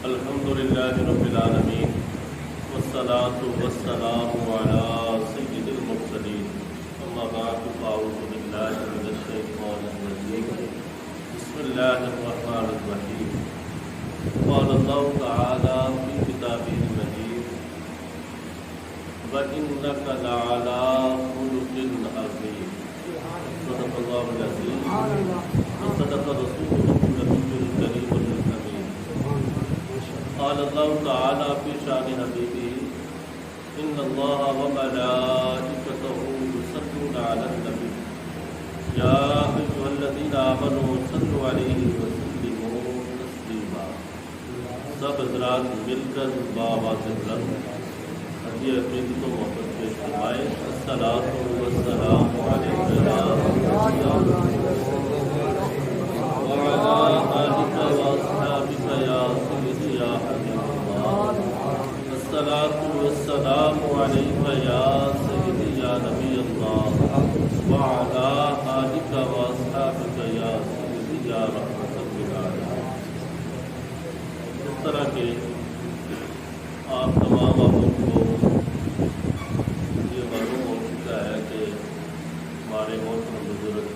الحمد لله رب العالمين والصلاة والسلام على سيد المرسلين أما بعد فأعوذ بالله من الشيطان الرجيم بسم الله الرحمن الرحيم قال الله تعالى في كتابه المجيد وإنك لعلى خلق عظيم صدق الله العظيم وصدق رسوله النبي الكريم الأمين قال الله تعالى في شان حبيبه إن الله وملائكته يصلون على النبي يا أيها الذين آمنوا صلوا عليه وسلموا تسليما سب حضرات مل کر بآواز بلند ہدیہ عقیدت و محبت پیش فرمائے الصلاۃ والسلام علیک یا وعلى آلك وأصحابك يا سيدي يا حبيب الله الصلاة والسلام عليك يا سيدي يا نبي الله وعلى آلك وأصحابك يا سيدي يا رحمة للعالمين. اس طرح کے آپ تمام لوگوں کو یہ معلوم ہو چکا ہے کہ ہمارے محترم بزرگ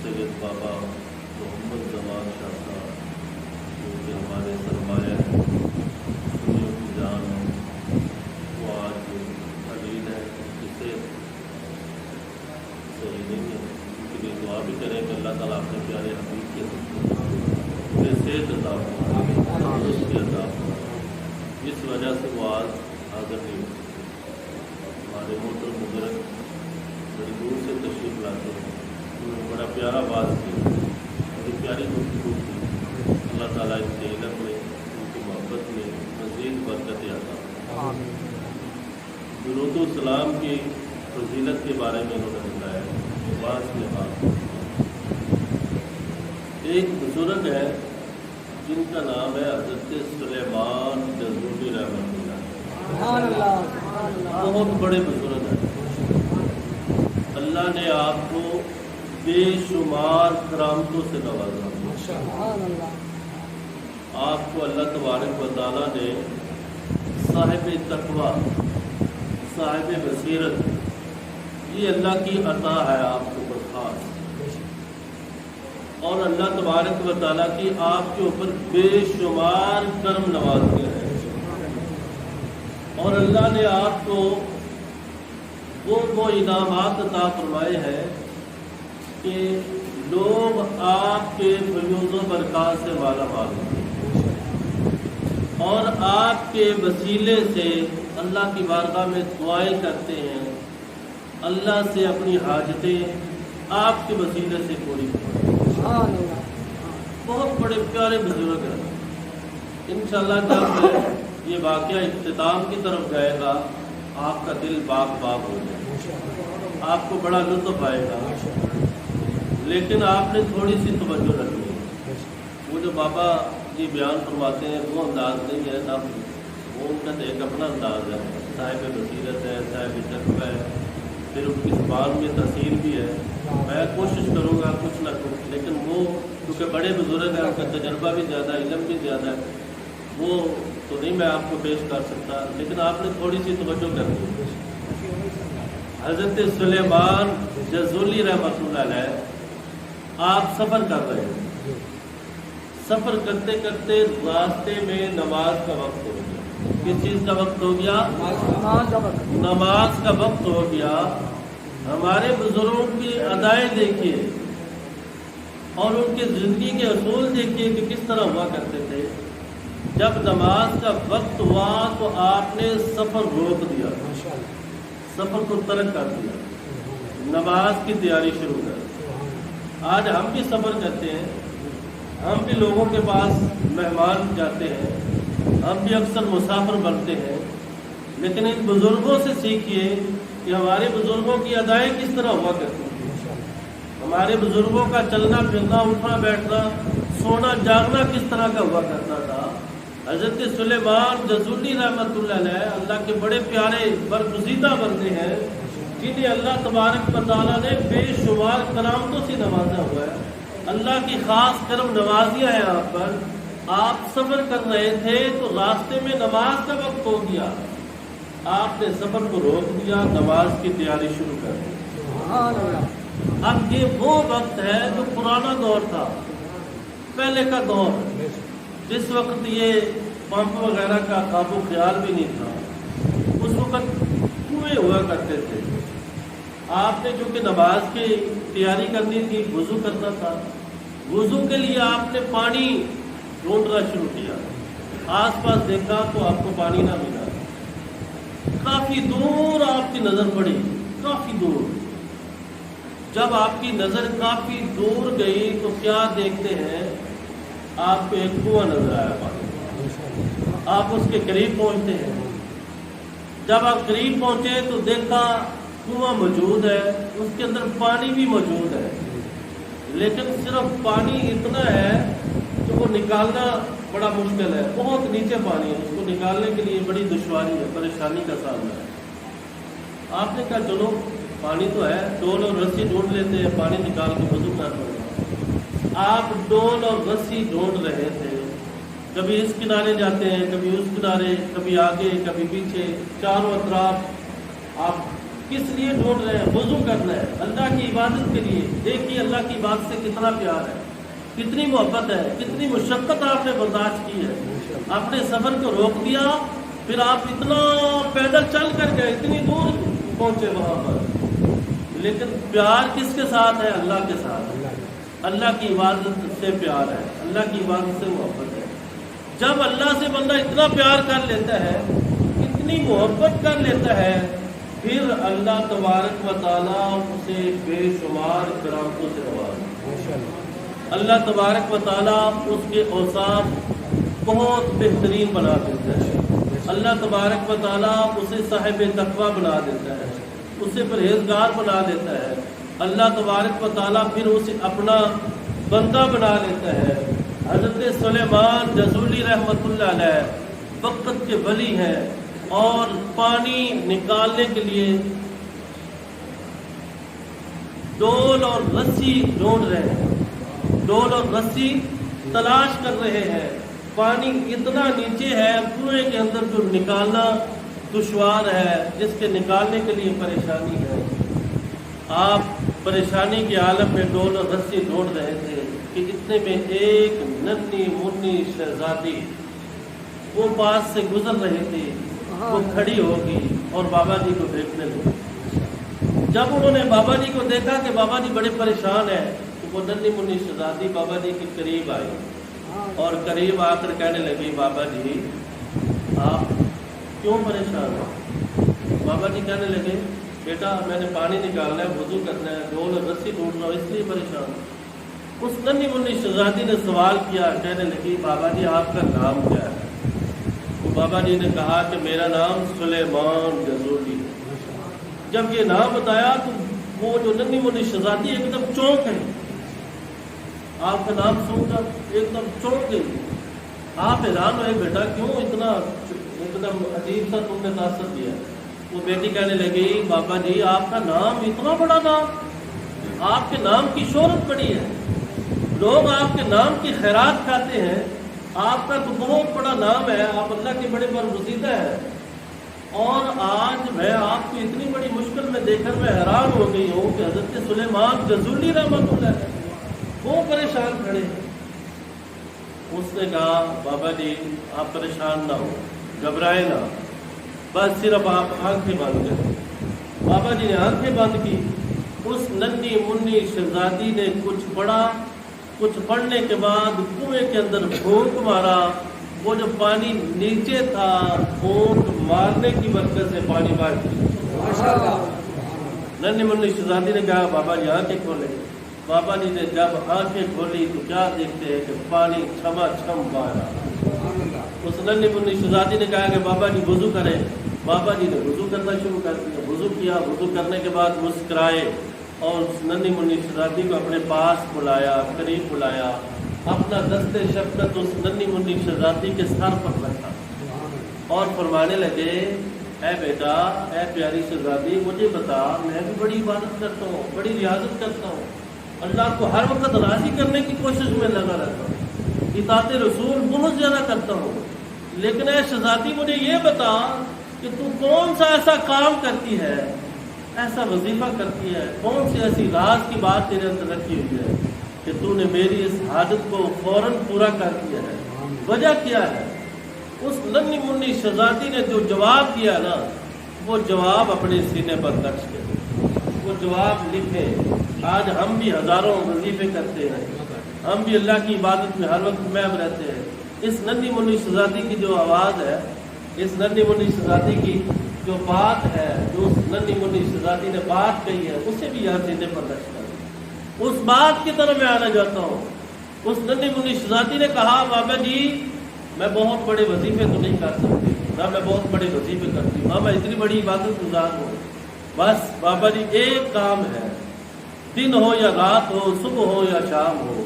سید بابا محمد زمان شاہ صاحب جو کہ ہمارے سرمایہ ہیں دنیا کی جان ہے وہ آج عزیز ہے جسے صحیح نہیں ہے ان کے لیے دعا بھی کریں کہ اللہ تعالیٰ اپنے پیارے حبیب کے صحت عطا فرمائے تندرستی عطا فرمائے. اس وجہ سے وہ آج حاضر نہیں ہو ہمارے محترم بزرگ بڑی دور سے تشریف لاتے ہیں. انہوں نے بڑا پیارا بات کی بڑی پیاری گفتگو کی. اللہ تعالیٰ ان کے علم میں ان کی محبت میں مزید برکت عطا. درود و سلام کی فضیلت کے بارے میں انہوں نے بتایا ہے. بعض کے بعد ایک بزرگ ہے جن کا نام ہے حضرت سلیمان جزولی رحمۃ اللہ. بہت بڑے بزرگ ہیں. اللہ نے آپ کو بے شمار کرامتوں سے نوازا. آپ کو اللہ تبارک و تعالیٰ نے صاحب تقویٰ صاحب بصیرت یہ اللہ کی عطا ہے آپ کو برخاست. اور اللہ تبارک و تعالیٰ کی آپ کے اوپر بے شمار کرم نوازے ہیں. اور اللہ نے آپ کو وہ انعامات عطا فرمائے ہیں کہ لوگ آپ کے فیوز و برکات سے مالا مال ہوتے ہیں اور آپ کے وسیلے سے اللہ کی بارگاہ میں دعائیں کرتے ہیں. اللہ سے اپنی حاجتیں آپ کے وسیلے سے پوری کرتے ہیں. بہت بڑے پیارے بزرگ ہیں. انشاءاللہ جب یہ واقعہ اختتام کی طرف جائے گا آپ کا دل باغ باغ ہو جائے گا. آپ کو بڑا لطف آئے گا. لیکن آپ نے تھوڑی سی توجہ رکھنی ہے. وہ جو بابا جی بیان فرماتے ہیں وہ انداز نہیں ہے نا. وہ ان کا ایک اپنا انداز ہے. صاحب بصیرت ہے, صاحب تقویٰ ہے, پھر ان کی زبان میں تاثیر بھی ہے. میں کوشش کروں گا کچھ نہ کچھ, لیکن وہ کیونکہ بڑے بزرگ ہیں, ان کا تجربہ بھی زیادہ ہے, علم بھی زیادہ ہے, وہ تو نہیں میں آپ کو پیش کر سکتا. لیکن آپ نے تھوڑی سی توجہ کرنی ہے. حضرت سلیمان جزولی رحمۃ اللہ علیہ آپ سفر کر رہے ہیں. سفر کرتے کرتے راستے میں نماز کا وقت ہو گیا. کس چیز کا وقت ہو گیا؟ نماز کا وقت ہو گیا. ہمارے بزرگوں کی ادائیں دیکھیے اور ان کی زندگی کے اصول دیکھیے کہ کس طرح ہوا کرتے تھے. جب نماز کا وقت ہوا تو آپ نے سفر روک دیا, سفر کو ترک کر دیا, نماز کی تیاری شروع کر. آج ہم بھی سفر کرتے ہیں, ہم بھی لوگوں کے پاس مہمان جاتے ہیں, ہم بھی اکثر مسافر بنتے ہیں. لیکن ان بزرگوں سے سیکھیے کہ ہمارے بزرگوں کی ادائیں کس طرح ہوا کرتی ہیں. ہمارے بزرگوں کا چلنا پھرنا, اٹھنا بیٹھنا, سونا جاگنا کس طرح کا ہوا کرتا تھا. حضرت سلیمان جزولی رحمۃ اللہ علیہ اللہ کے بڑے پیارے برگزیدہ بندے ہیں جنہیں اللہ تبارک و تعالیٰ نے بے شمار کرامتوں سے نوازا ہوا ہے. اللہ کی خاص کرم نوازیاں ہیں آپ پر آپ سفر کر رہے تھے تو راستے میں نماز کا وقت ہو گیا، آپ نے سفر کو روک دیا، نماز کی تیاری شروع کر دی۔ اب یہ وہ وقت ہے جو پرانا دور تھا، پہلے کا دور، جس وقت یہ پمپ وغیرہ کا قابو خیال بھی نہیں تھا، اس وقت کنویں ہوا کرتے تھے۔ آپ نے چونکہ نماز کی تیاری کرنی تھی، وضو کرنا تھا، وضو کے لیے آپ نے پانی ڈھونڈنا شروع کیا، آس پاس دیکھا تو آپ کو پانی نہ ملا، کافی دور آپ کی نظر پڑی، کافی دور۔ جب آپ کی نظر کافی دور گئی تو کیا دیکھتے ہیں، آپ کو ایک کنواں نظر آیا پانی، آپ اس کے قریب پہنچتے ہیں۔ جب آپ قریب پہنچے تو دیکھا کنواں موجود ہے، اس کے اندر پانی بھی موجود ہے، لیکن صرف پانی اتنا ہے کہ وہ نکالنا بڑا مشکل ہے، بہت نیچے پانی ہے، اس کو نکالنے کے لیے بڑی دشواری ہے، پریشانی کا سامنا ہے۔ آپ نے کہا چلو پانی تو ہے، ڈول اور رسی ڈھونڈ لیتے ہیں، پانی نکال کے وضو کر لیں۔ آپ ڈول اور رسی ڈھونڈ رہے تھے، کبھی اس کنارے جاتے ہیں، کبھی اس کنارے، کبھی آگے کبھی پیچھے، چاروں اطراف۔ آپ کس لیے ڈھونڈ رہے ہیں؟ وضو کرنا ہے، اللہ کی عبادت کے لیے۔ دیکھیے اللہ کی بات سے کتنا پیار ہے، کتنی محبت ہے، کتنی مشقت آپ نے برداشت کی ہے، اپنے سفر کو روک دیا، پھر آپ اتنا پیدل چل کر گئے، اتنی دور پہنچے وہاں پر، لیکن پیار کس کے ساتھ ہے؟ اللہ کے ساتھ۔ اللہ کی عبادت سے پیار ہے، اللہ کی عبادت سے محبت ہے۔ جب اللہ سے بندہ اتنا پیار کر لیتا ہے، اتنی محبت کر لیتا ہے، پھر اللہ تبارک و تعالیٰ اسے بے شمار کرامتوں سے نوازتا۔ اللہ تبارک و تعالیٰ اس کے اوصاف بہت بہترین بنا دیتا ہے۔ اللہ تبارک و تعالیٰ اسے صاحب تقویٰ بنا دیتا ہے، اسے پرہیزگار بنا دیتا ہے۔ اللہ تبارک و تعالیٰ پھر اسے اپنا بندہ بنا لیتا ہے۔ حضرت سلیمان جزولی رحمۃ اللہ علیہ وقت کے ولی ہیں، اور پانی نکالنے کے لیے ڈول اور رسی ڈھونڈ رہے ہیں، ڈول اور رسی تلاش کر رہے ہیں۔ پانی اتنا نیچے ہے کنویں کے اندر جو نکالنا دشوار ہے، جس کے نکالنے کے لیے پریشانی ہے۔ آپ پریشانی کے عالم میں ڈول اور رسی ڈھونڈ رہے تھے کہ اتنے میں ایک ننھی منی شہزادی وہ پاس سے گزر رہی تھی، وہ کھڑی ہوگی اور بابا جی کو دیکھنے لگی۔ جب انہوں نے بابا جی کو دیکھا کہ بابا جی بڑے پریشان ہیں، تو وہ ننھی منی شہزادی بابا جی کے قریب آئی اور قریب آ کر کہنے لگی، بابا جی آپ کیوں پریشان ہیں؟ بابا جی کہنے لگے، بیٹا میں نے پانی نکالنا ہے، وضو کرنا ہے، ڈول اور رسی ڈھونڈنا ہوں، اس لیے پریشان ہوں۔ اس ننھی منی شہزادی نے سوال کیا، کہنے لگی، بابا جی آپ کا نام کیا ہے؟ تو بابا جی نے کہا کہ میرا نام سلیمان جزولی ہے۔ جب یہ نام بتایا تو وہ جو ننھی منی شہزادی ایک دم چونک گئی، آپ کا نام سن کر ایک دم چونک گئی۔ آپ حیران ہوئے، بیٹا کیوں اتنا ایک دم عجیب سا تم نے تاثر دیا؟ وہ بیٹی کہنے لگی، بابا جی آپ کا نام اتنا بڑا نام، آپ کے نام کی شہرت بڑی ہے، لوگ آپ کے نام کی خیرات کھاتے ہیں، آپ کا تو بہت بڑا نام ہے، آپ اللہ کے بڑے برگزیدہ ہیں، اور آج میں آپ کو اتنی بڑی مشکل میں دیکھ کر میں حیران ہو گئی ہوں کہ حضرت سلیمان جزولی رحمۃ اللہ ہے وہ پریشان کھڑے۔ اس نے کہا، بابا جی آپ پریشان نہ ہو، گھبرائے نہ، بس صرف آپ آنکھیں بند کریں۔ بابا جی نے آنکھیں بند کی، اس ننھی منی شہزادی نے کچھ پڑھا، کچھ پڑھنے کے بعد کنویں کے اندر پھونک مارا، وہ جو پانی نیچے تھا پھونک مارنے کی برکت سے پانی باہر نکلا۔ ننھی منی شہزادی نے کہا، بابا جی آنکھیں کھولے۔ بابا جی نے جب آنکھیں کھولی تو کیا دیکھتے ہیں کہ پانی چھما چھم باہر آ۔ اس ننھی منی شہزادی نے کہا کہ بابا جی وضو کریں۔ بابا جی نے وضو کرنا شروع کر دیا، وضو کیا، وضو کرنے کے بعد مسکرائے اور اس ننھی منی شہزادی کو اپنے پاس بلایا، قریب بلایا، اپنا دست شفقت اس ننھی منی شہزادی کے سر پر رکھا اور فرمانے لگے، اے بیٹا، اے پیاری شہزادی، مجھے بتا، میں بھی بڑی عبادت کرتا ہوں، بڑی ریاضت کرتا ہوں، اللہ کو ہر وقت راضی کرنے کی کوشش میں لگا رہتا ہوں، اطاعت رسول بہت زیادہ کرتا ہوں، لیکن اے شہزادی مجھے یہ بتا کہ تو کون سا ایسا کام کرتی ہے، ایسا وظیفہ کرتی ہے، کون سی ایسی راز کی بات تیرے اندر رکھی ہوئی ہے کہ تو نے میری اس حاجت کو فوراً پورا کر دیا ہے، وجہ کیا ہے؟ اس ننھی منی شہزادی نے جو جواب دیا نا، وہ جواب اپنے سینے پر نقش کرے، وہ جواب لکھے۔ آج ہم بھی ہزاروں وظیفے کرتے ہیں، ہم بھی اللہ کی عبادت میں ہر وقت محو رہتے ہیں۔ اس ننھی منی شہزادی کی جو آواز ہے، اس ننھی منی شہزادی کی جو بات ہے، جو اس ننھی منی شہزادی نے بات کہی ہے، اسے بھی یہاں سینے پر نقش کرے۔ اس بات کی طرف میں آنا چاہتا ہوں۔ اس ننھی منی شہزادی نے کہا بابا جی میں بہت بڑے وظیفے تو نہیں کر سکتی، نہ میں بہت بڑے وظیفے کرتی ہوں، میں اتنی بڑی عبادت گزار ہوں، بس بابا جی ایک کام ہے، دن ہو یا رات ہو، صبح ہو یا شام ہو،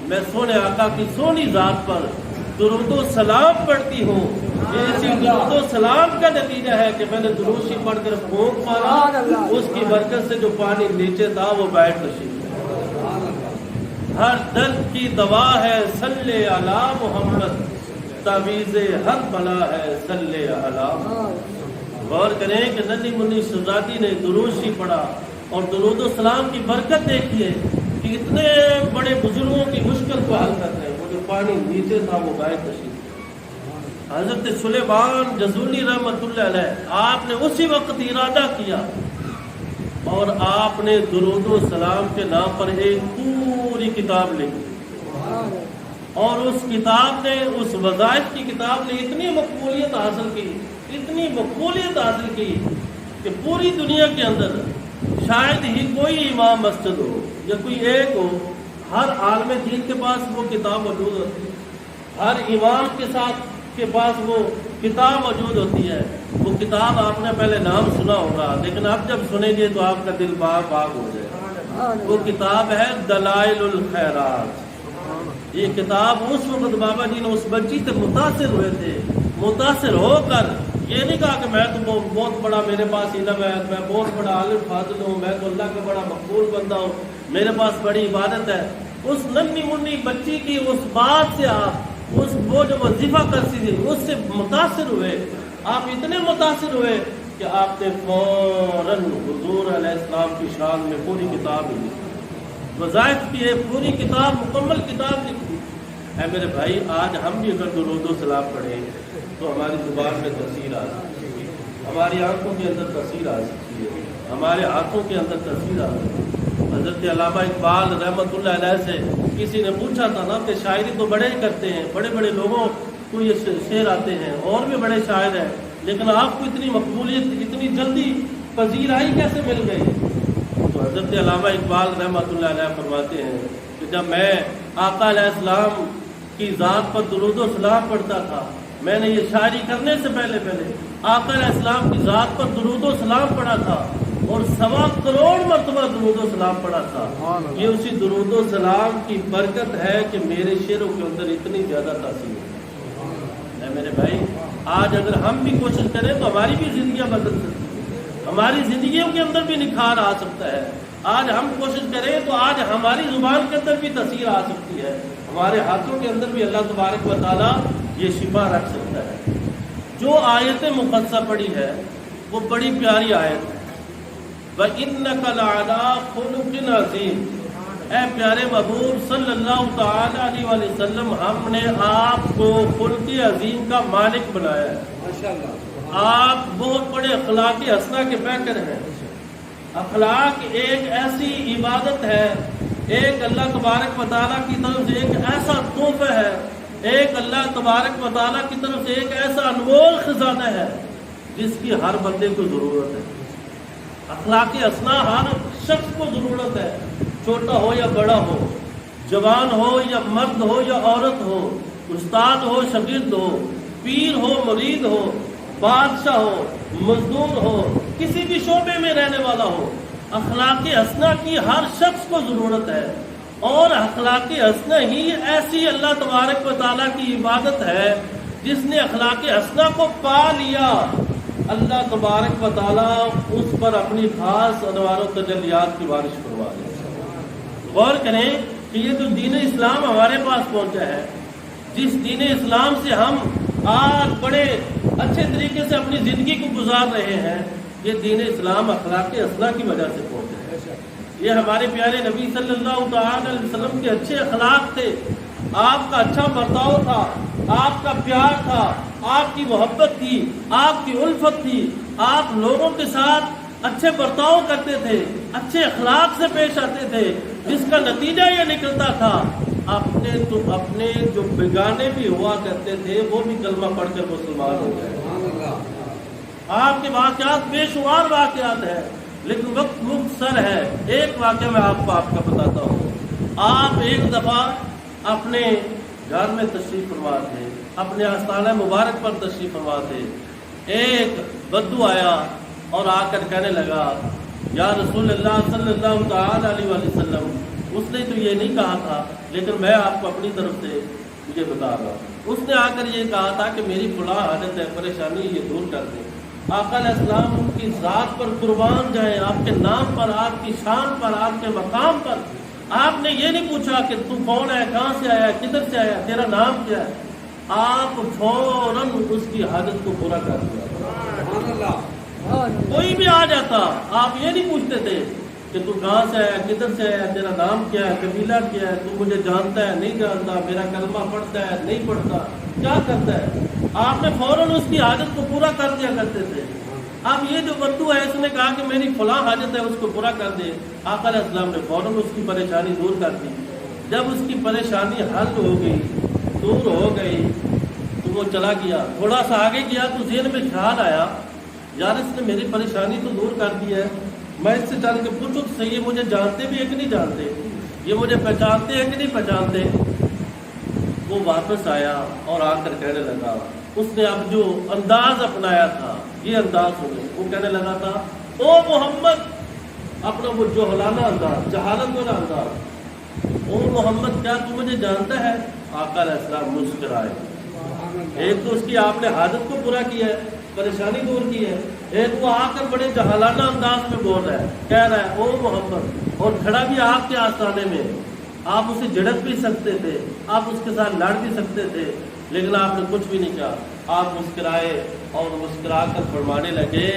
میں سونے آقا کی سونی ذات پر درود و سلام پڑھتی ہوں۔ یہ اسی درود و سلام کا نتیجہ ہے کہ میں نے دروشی پڑھ کر پھونک مارا، اس کی برکت سے جو پانی نیچے تھا وہ بیٹھ تشریف۔ ہر درد کی دوا ہے صلی علی محمد، تعویذ ہر بلا ہے صلی علی۔ غور کریں کہ ننھی منی شہزادی نے دروشی پڑھا اور درود و سلام کی برکت دیکھیے کہ اتنے بڑے بزرگوں کی مشکل کو حل کر رہے ہیں، وہ جو پانی نیچے تھا وہ بیٹھ تشریف۔ حضرت سلیمان جزولی رحمۃ اللہ علیہ، آپ نے اسی وقت ارادہ کیا اور آپ نے درود و سلام کے نام پر ایک پوری کتاب لکھی، اور اس کتاب نے، اس وظائف کی کتاب نے اتنی مقبولیت حاصل کی، اتنی مقبولیت حاصل کی کہ پوری دنیا کے اندر شاید ہی کوئی امام مسجد ہو یا کوئی ایک ہو، ہر عالم دین کے پاس وہ کتاب موجود ہوتی ہے، ہر امام کے پاس وہ کتاب موجود ہوتی ہے۔ وہ کتاب آپ نے پہلے نام سنا ہوگا، لیکن اب جب سنیں گے تو آپ کا دل باغ باغ ہو جائے۔ وہ کتاب ہے دلائل الخیرات۔ یہ کتاب اس وقت بابا جی نے اس بچی سے متاثر ہوئے تھے، متاثر ہو کر یہ نہیں کہا کہ میں تو بہت بڑا، میرے پاس علم ہے، میں بہت بڑا عالم فاضل ہوں، میں تو اللہ کا بڑا مقبول بندہ ہوں، میرے پاس بڑی عبادت ہے۔ اس ننھی منی بچی کی اس بات سے آپ، وہ جو وظیفہ کرتی تھی اس سے متاثر ہوئے، آپ اتنے متاثر ہوئے کہ آپ نے فوراً حضور علیہ السلام کی شان میں پوری کتاب لکھی، وظائف کی ایک پوری کتاب، مکمل کتاب لکھی۔ اے میرے بھائی، آج ہم بھی اگر درود و سلام پڑھیں تو ہماری زبان میں تاثیر آ سکتی ہے، ہماری آنکھوں کے اندر تاثیر آ سکتی ہے، ہمارے ہاتھوں کے اندر تاثیر آ سکتی ہے۔ حضرت علامہ اقبال رحمۃ اللہ علیہ سے کسی نے پوچھا تھا نا کہ شاعری تو بڑے ہی کرتے ہیں، بڑے بڑے لوگوں کو یہ شعر آتے ہیں، اور بھی بڑے شاعر ہیں، لیکن آپ کو اتنی مقبولیت، اتنی جلدی پذیرائی کیسے مل گئی؟ تو حضرت علامہ اقبال رحمۃ اللہ علیہ فرماتے ہیں کہ جب میں آقا علیہ السلام کی ذات پر درود و سلام پڑھتا تھا، میں نے یہ شاعری کرنے سے پہلے آقا علیہ السلام کی ذات پر درود و سلام پڑھا تھا اور 1.25 کروڑ مرتبہ درود و سلام پڑھا تھا۔ یہ اسی درود و سلام کی برکت ہے کہ میرے شعروں کے اندر اتنی زیادہ تاثیر ہے۔ میرے بھائی، آج اگر ہم بھی کوشش کریں تو ہماری بھی زندگیاں بدل سکتی ہیں، ہماری زندگیوں کے اندر بھی نکھار آ سکتا ہے۔ آج ہم کوشش کریں تو آج ہماری زبان کے اندر بھی تاثیر آ سکتی ہے، ہمارے ہاتھوں کے اندر بھی اللہ تبارک و تعالیٰ یہ شفا رکھ سکتا ہے۔ جو آیت مقدسہ پڑھی ہے وہ بڑی پیاری آیت ہے، وَإِنَّكَ لَعَلَىٰ خُلُقٍ عَظِيمٍ۔ اے پیارے محبوب صلی اللہ تعالی علیہ وآلہ وسلم، ہم نے آپ کو خلق عظیم کا مالک بنایا ہے۔ آپ بہت بڑے اخلاق حسنہ کے پیکر ہیں۔ اخلاق ایک ایسی عبادت ہے، ایک اللہ تبارک و تعالیٰ کی طرف سے ایک ایسا تحفہ ہے، ایک اللہ تبارک و تعالیٰ کی طرف سے ایک ایسا انمول خزانہ ہے جس کی ہر بندے کو ضرورت ہے۔ اخلاق حسنہ ہر شخص کو ضرورت ہے، چھوٹا ہو یا بڑا ہو، جوان ہو یا مرد ہو یا عورت ہو، استاد ہو شاگرد ہو، پیر ہو مرید ہو، بادشاہ ہو مزدور ہو، کسی بھی شعبے میں رہنے والا ہو، اخلاق حسنہ کی ہر شخص کو ضرورت ہے۔ اور اخلاق حسنہ ہی ایسی اللہ تبارک و تعالیٰ کی عبادت ہے جس نے اخلاق حسنہ کو پا لیا، اللہ تبارک و تعالیٰ اس پر اپنی خاص انوار و تجلیات کی بارش کروا دے۔ غور کریں کہ یہ جو دین اسلام ہمارے پاس پہنچا ہے، جس دین اسلام سے ہم آج بڑے اچھے طریقے سے اپنی زندگی کو گزار رہے ہیں، یہ دین اسلام اخلاق اصلاح کی وجہ سے پہنچے ہیں۔ یہ ہمارے پیارے نبی صلی اللہ تعالی علیہ وسلم کے اچھے اخلاق تھے، آپ کا اچھا برتاؤ تھا، آپ کا پیار تھا، آپ کی محبت تھی، آپ کی الفت تھی، آپ لوگوں کے ساتھ اچھے برتاؤ کرتے تھے، اچھے اخلاق سے پیش آتے تھے، جس کا نتیجہ یہ نکلتا تھا اپنے جو بیگانے بھی ہوا کرتے تھے وہ بھی کلمہ پڑھ کر مسلمان ہو گئے۔ آپ کے واقعات بے شمار واقعات ہیں، لیکن وقت مختصر ہے۔ ایک واقعہ میں آپ کا بتاتا ہوں۔ آپ ایک دفعہ اپنے گھر میں تشریف فرما تھے، اپنے آستانہ مبارک پر تشریف فرما تھے، ایک بدو آیا اور آ کر کہنے لگا یا رسول اللہ صلی اللہ تعالی علیہ وسلم، اس نے تو یہ نہیں کہا تھا لیکن میں آپ کو اپنی طرف سے یہ بتا رہا ہوں۔ اس نے آ کر یہ کہا تھا کہ میری فلاں حاجت ہے، پریشانی یہ دور کر دیں۔ آقا علیہ السلام کی ذات پر قربان جائیں، آپ کے نام پر، آپ کی شان پر، آپ کے مقام پر آپ نے یہ نہیں پوچھا کہ تو کون ہے، کہاں سے آیا، کدھر سے آیا، تیرا نام کیا ہے، آپ فوراً اس کی حاجت کو پورا کر دیا۔ کوئی بھی آ جاتا، آپ یہ نہیں پوچھتے تھے کہ تو کہاں سے آیا، کدھر سے آیا، تیرا نام کیا ہے، قبیلہ کیا ہے، تو مجھے جانتا ہے نہیں جانتا، میرا کلمہ پڑھتا ہے نہیں پڑھتا، کیا کرتا ہے، آپ نے فوراً اس کی حاجت کو پورا کر دیا کرتے تھے۔ اب یہ جو بدو ہے، اس نے کہا کہ میری فلاں حاجت ہے، اس کو پورا کر دے۔ آقا علیہ السلام نے فوراً اس کی پریشانی دور کر دی۔ جب اس کی پریشانی حل ہو گئی، دور ہو گئی، تو وہ چلا گیا۔ تھوڑا سا آگے گیا تو ذہن میں خیال آیا، یار اس نے میری پریشانی تو دور کر دی ہے، میں اس سے چل کے پوچھوں تو صحیح، مجھے جانتے بھی ہے کہ نہیں جانتے، یہ مجھے پہچانتے ہیں کہ نہیں پہچانتے۔ وہ واپس آیا اور آ کر کہنے لگا، اس نے اب جو انداز اپنایا تھا، یہ انداز ہو گیا، وہ کہنے لگا تھا او محمد، اپنا وہ جوہلانہ انداز، جہالت والا انداز، او محمد کیا تو مجھے جانتا ہے؟ آقا علیہ السلام مسکرائے۔ ایک تو اس کی آپ نے حاجت کو پورا کیا ہے، پریشانی دور کی ہے، ایک وہ آ کر بڑے جہالانہ انداز میں بول رہا ہے، کہہ رہا ہے او محمد، اور کھڑا بھی آپ کے آستانے میں۔ آپ اسے جھڑک بھی سکتے تھے، آپ اس کے ساتھ لڑ بھی سکتے تھے، لیکن آپ نے کچھ بھی نہیں کہا۔ آپ مسکرائے اور مسکرا کر فرمانے لگے،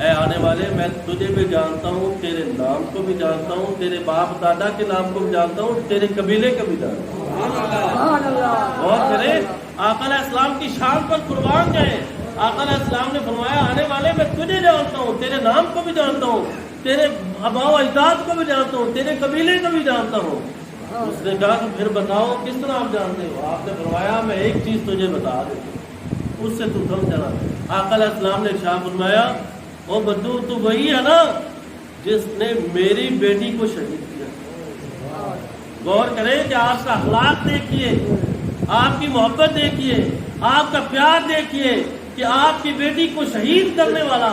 اے آنے والے، میں تجھے بھی جانتا ہوں، تیرے نام کو بھی جانتا ہوں، تیرے باپ دادا کے نام کو بھی جانتا ہوں، تیرے قبیلے کو بھی جانتا ہوں۔ اور کرے آقا علیہ السلام کی شان پر قربان جائے۔ آقا علیہ السلام نے فرمایا، آنے والے میں تجھے جانتا ہوں، تیرے نام کو بھی جانتا ہوں، تیرے آباء و اجداد کو بھی جانتا ہوں، تیرے قبیلے کو بھی جانتا ہوں۔ اس نے کہا کہ پھر بتاؤ کس طرح آپ جانتے ہو؟ آپ نے فرمایا میں ایک چیز تجھے بتا دیتا ہوں، اس سے تو تھم جانا۔ آقا علیہ السلام نے ارشاد فرمایا، او بدو تو وہی ہے نا جس نے میری بیٹی کو شہید کیا۔ غور کریں کہ آپ کا اخلاق دیکھیے، آپ کی محبت دیکھیے، آپ کا پیار دیکھیے کہ آپ کی بیٹی کو شہید کرنے والا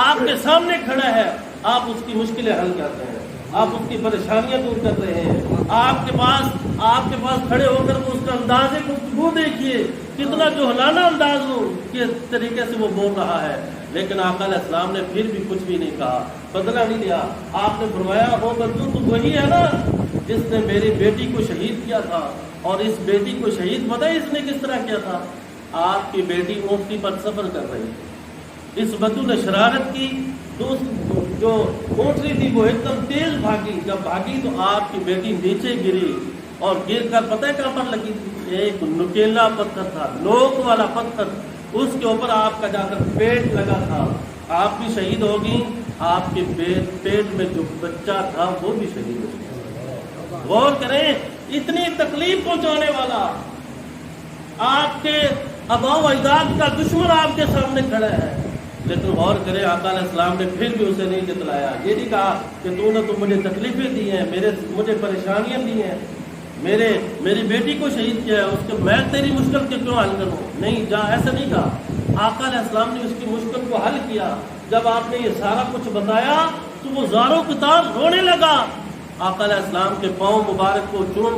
آپ کے سامنے کھڑا ہے، آپ اس کی مشکلیں حل کرتے ہیں، آپ اس کی پریشانیاں دور کر رہے ہیں۔ آپ کے پاس کھڑے ہو کر وہ اس کا انداز گفتگو دیکھیے، کتنا جوہلانہ انداز ہو کے طریقے سے وہ بول رہا ہے، لیکن آقا علیہ السلام نے پھر بھی کچھ بھی نہیں کہا، بدلہ نہیں لیا۔ آپ نے فرمایا، وہ بدو تو وہی ہے نا جس نے میری بیٹی کو شہید کیا تھا، اور اس بیٹی کو شہید پتہ ہے اس نے کس طرح کیا تھا؟ آپ کی بیٹی اونٹنی پر سفر کر رہی تھی، اس بدو نے شرارت کی، جو اونٹنی تھی وہ ایک دم تیز بھاگی، جب بھاگی تو آپ کی بیٹی نیچے گری، اور گر کر پتہ ہے کہاں پر لگی تھی؟ ایک نکیلا پتھر تھا، نوک والا پتھر، اس کے اوپر آپ کا جا کر پیٹ لگا تھا، آپ بھی شہید ہوگی، آپ کے پیٹ میں جو بچہ تھا وہ بھی شہید ہو گیا۔ غور کریں، اتنی تکلیف پہنچانے والا آپ کے آباء و اجداد کا دشمن آپ کے سامنے کھڑا ہے، لیکن غور کرے آقا علیہ السلام نے پھر بھی اسے نہیں جتلایا، یہ نہیں کہا کہ تو نے تو مجھے تکلیفیں دی ہیں، مجھے پریشانیاں دی ہیں، میری بیٹی کو شہید کیا ہے، اس کے میں تیری مشکل کے کیوں حل کروں؟ نہیں، جا ایسا نہیں کہا۔ آقا علیہ السلام نے اس کی مشکل کو حل کیا۔ جب آپ نے یہ سارا کچھ بتایا تو وہ زاروں قطار رونے لگا۔ آقا علیہ السلام کے پاؤں مبارک کو جوڑ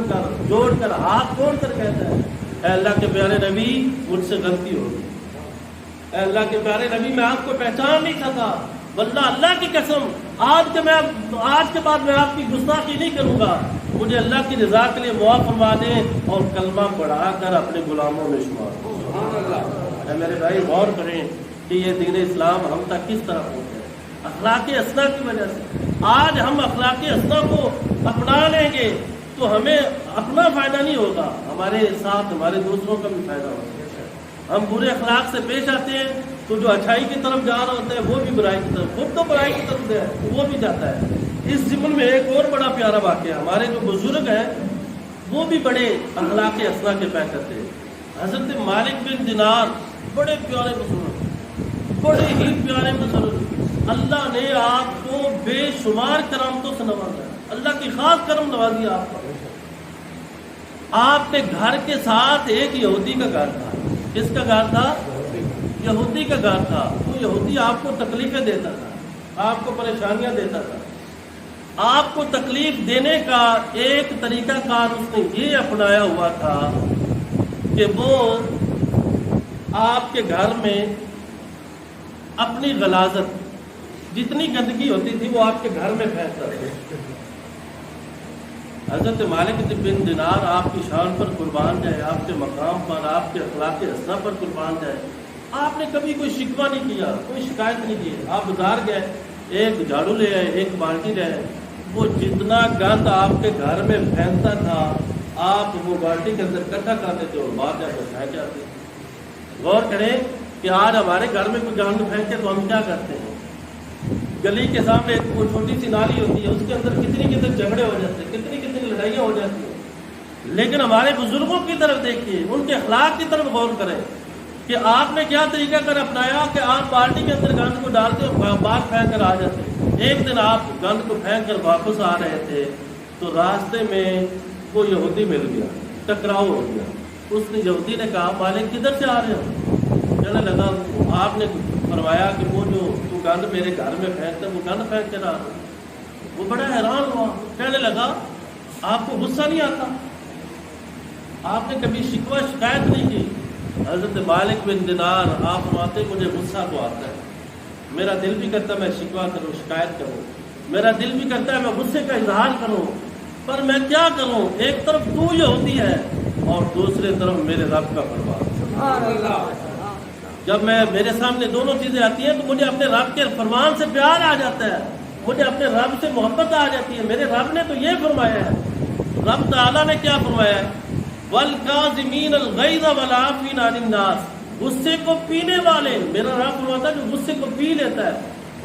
کر ہاتھ جوڑ کر کہتا ہے، اے اللہ کے پیارے نبی، مجھ سے غلطی ہو گئی، اے اللہ کے پیارے نبی، میں آپ کو پہچان نہیں سکا، واللہ اللہ کی قسم آج کے بعد میں آپ کی گستاخی نہیں کروں گا، مجھے اللہ کی رضا کے لیے معاف فرما دیں اور کلمہ بڑھا کر اپنے غلاموں میں شمار۔ میرے بھائی غور کریں کہ یہ دین اسلام ہم تک کس طرح پہنچا ہے، اخلاق حسنہ کی وجہ سے۔ آج ہم اخلاق حسنہ کو اپنا لیں گے تو ہمیں اپنا فائدہ نہیں ہوگا، ہمارے ساتھ ہمارے دوسروں کا بھی فائدہ ہوگا۔ ہم برے اخلاق سے پیش آتے ہیں تو جو اچھائی کی طرف جا رہا ہوتا ہے وہ بھی برائی کی طرف، خود تو برائی کی طرف ہے وہ بھی جاتا ہے۔ اس ضمن میں ایک اور بڑا پیارا واقعہ، ہمارے جو بزرگ ہیں وہ بھی بڑے اخلاق حسنہ کے پیکر تھے۔ حضرت مالک بن دینار بڑے پیارے بزرگ، بڑے ہی پیارے بزرگ، اللہ نے آپ کو بے شمار کرامتوں سے نوازا، اللہ کی خاص کرم نوازی آپ کو۔ آپ کے گھر کے ساتھ ایک یہودی کا گھر تھا۔ کس کا گھر تھا؟ یہودی کا گھر تھا۔ وہ یہودی آپ کو تکلیفیں دیتا تھا، آپ کو پریشانیاں دیتا تھا۔ آپ کو تکلیف دینے کا ایک طریقہ کار اس نے یہ اپنایا ہوا تھا کہ وہ آپ کے گھر میں اپنی غلاظت، جتنی گندگی ہوتی تھی وہ آپ کے گھر میں پھینکتا تھا۔ حضرت مالک بن دینار آپ کی شان پر قربان جائے، آپ کے مقام پر، آپ کے اخلاق حسنہ پر قربان جائے، آپ نے کبھی کوئی شکوہ نہیں کیا، کوئی شکایت نہیں کی۔ آپ بازار گئے، ایک جھاڑو لے آئے، ایک بالٹی لے آئے، وہ جتنا گند آپ کے گھر میں پھینکتا تھا آپ وہ بالٹی کے اندر اکٹھا کرتے تھے اور باہر جا کر پھینک جاتے۔ غور کریں کہ آج ہمارے گھر میں کوئی گند پھینکے تو ہم کیا کرتے ہیں؟ گلی کے سامنے ایک وہ چھوٹی سی نالی ہوتی ہے، اس کے اندر کتنی جھگڑے ہو جاتے ہیں، کتنی لڑائیاں ہو جاتی ہیں۔ لیکن ہمارے بزرگوں کی طرف دیکھیے، ان کے اخلاق کی طرف غور کریں کہ آپ نے کیا طریقہ کر اپنایا کہ آپ بالٹی کے اندر گند کو ڈالتے اور باہر پھینک کر آ جاتے۔ ایک دن آپ گند کو پھینک کر واپس آ رہے تھے تو راستے میں وہ یہودی مل گیا، ٹکراؤ ہو گیا۔ اس نے یہودی نے کہا مالک کدھر سے آ رہے ہو؟ کہنے لگا آپ نے فرمایا کہ وہ جو تو گند میرے گھر میں پھینکتا وہ گند پھینک کر آ رہا۔ وہ بڑا حیران ہوا، کہنے لگا آپ کو غصہ نہیں آتا؟ آپ نے کبھی شکوہ شکایت نہیں کی؟ حضرت مالک بن دینار آپ فرماتے مجھے غصہ تو آتا ہے، میرا دل بھی کرتا ہے میں شکوہ کروں، شکایت کروں، میرا دل بھی کرتا ہے میں غصے کا اظہار کروں، پر میں کیا کروں؟ ایک طرف تو یہودی ہے اور دوسرے طرف میرے رب کا فرمان۔ جب میرے سامنے دونوں چیزیں آتی ہیں تو مجھے اپنے رب کے فرمان سے پیار آ جاتا ہے، مجھے اپنے رب سے محبت آ جاتی ہے۔ میرے رب نے تو یہ فرمایا ہے، رب تعالیٰ نے کیا فرمایا ہے؟ وَالْكَاظِمِينَ الْغَيْظَ وَالْعَافِينَ عَنِ النَّاسِ، غصے کو پینے والے، میرا رب فرماتا ہے جو غصے کو پی لیتا ہے،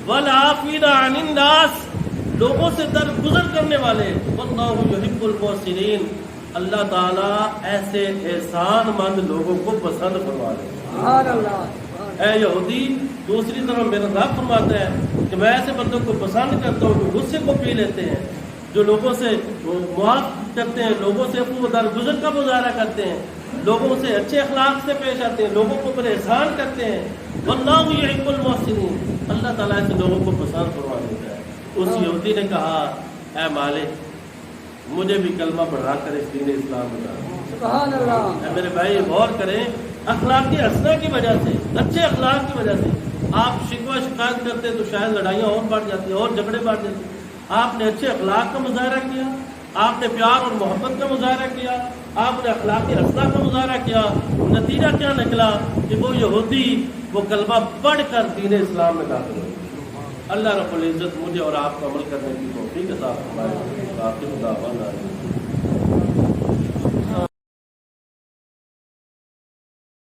وَالْعَافِينَ عَنِ النَّاسِ، لوگوں سے درگزر کرنے والے، وَاللَّهُ يُحِبُّ الْمُحْسِنِينَ، اللہ تعالیٰ ایسے احسان مند لوگوں کو پسند فرماتا ہے۔ اے یہودی، دوسری طرف میرا رب فرماتا ہے کہ میں ایسے بندوں کو پسند کرتا ہوں جو غصے کو پی لیتے ہیں، جو لوگوں سے معاف کرتے ہیں، لوگوں سے عفو و درگزر کا مظاہرہ کرتے ہیں، لوگوں سے اچھے اخلاق سے پیش آتے ہیں، لوگوں کو پر احسان کرتے ہیں۔ واللہ یحب المحسنین، اللہ تعالیٰ ایسے لوگوں کو پسند فرما دیتا ہے۔ اس یہودی نے کہا اے مالک مجھے بھی کلمہ پڑھا کر اس دین اسلام میں ڈال۔ سبحان اللہ۔ میرے بھائی غور کریں، اخلاقی حسنہ کی وجہ سے، اچھے اخلاق کی وجہ سے آپ شکوہ شکایت کرتے تو شاید لڑائیاں اور بڑھ جاتی اور جھگڑے بڑھ جاتے۔ آپ نے اچھے اخلاق کا مظاہرہ کیا، آپ نے پیار اور محبت کا مظاہرہ کیا، آپ نے اخلاقی حسنہ کا مظاہرہ کیا، نتیجہ کیا نکلا کہ وہ یہودی وہ کلمہ پڑھ کر دین اسلام میں داخل ہو۔ اللہ رب العزت مجھے اور آپ کو عمل کرنے کی توفیق عطا فرمائے۔ آپ کے خدا